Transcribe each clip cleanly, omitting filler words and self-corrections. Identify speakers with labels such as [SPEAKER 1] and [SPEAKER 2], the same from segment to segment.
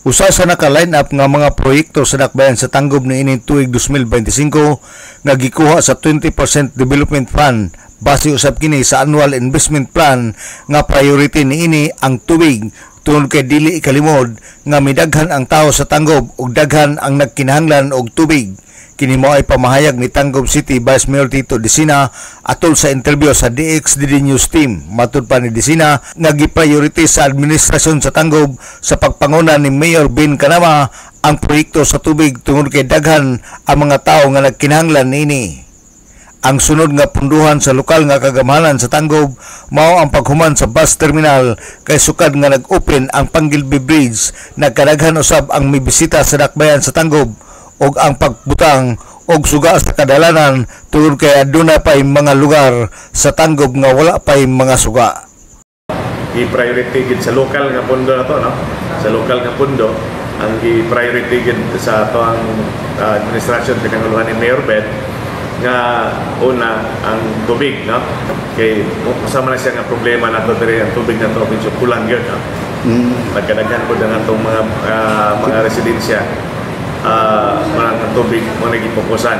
[SPEAKER 1] Usa sa naka-line up nga mga proyekto sa dakbayan sa tanggob niining tuig 2025 nga gikuha sa 20% Development Fund base usab kini sa Annual Investment Plan nga priority niini ang tubig tungod kay dili ikalimod nga midaghan ang tawo sa tanggob ug daghan ang nagkinahanglan og tubig. Kini mao ay pamahayag ni Tanggob City Vice Mayor Tito Desina atol sa interview sa DXDD News Team. Matud pa ni Desina nga gi-priority sa administrasyon sa Tanggob sa pagpanguna ni Mayor Ben Canama ang proyekto sa tubig tungod kay daghan ang mga tawo nga nagkinahanglan niini. Ang sunod nga punduhan sa lokal nga kagamahanan sa Tanggob mao ang paghuman sa bus terminal kay sukad nga nag-open ang Panggilby Bridge. Nagkadaghan usab ang mibisita sa dakbayan sa Tanggob og ang pagbutang og suga sa kadalanan tungod kay aduna pay mga lugar sa Tanggob nga wala pay mga suga.
[SPEAKER 2] I-priority gid sa lokal nga pundo na to, no? Sa lokal nga pundo ang i-priority gid sa ato ang administrasyon pinanguluhan ni Mayor Ben nga una ang tubig, no? Kay kasama na siya nga problema nato diri ang tubig nato medyo kulang gyud, no? Nagkadaghan po ang atong mga residensya mga tubig mo nagipokusan.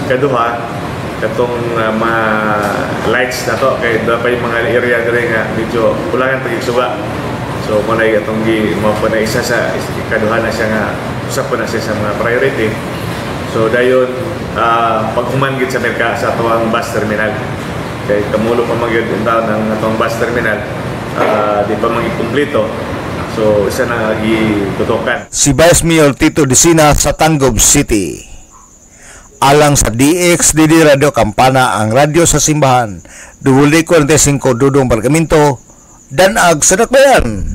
[SPEAKER 2] Kaduha, katong mga lights na to, kaya dapat yung mga area diri nga medyo kulangan pagigsuba. So, muna itong mo po na isa sa kaduha na siya nga, usap po na siya sa mga priority. So, dayon, paghumanggit sa merka sa atuang bus terminal. Kaya kamulo pa magyod yung taon ng atuang bus terminal, di pa magikumpleto. So, isa na gitutukan.
[SPEAKER 1] Si Vice Mayor Tito Desina sa Tanggob City. Alang sa DXDD Radio Kampana, ang radyo sa simbahan, 45 Dudong Bargamento, Danag sa Dakbayan.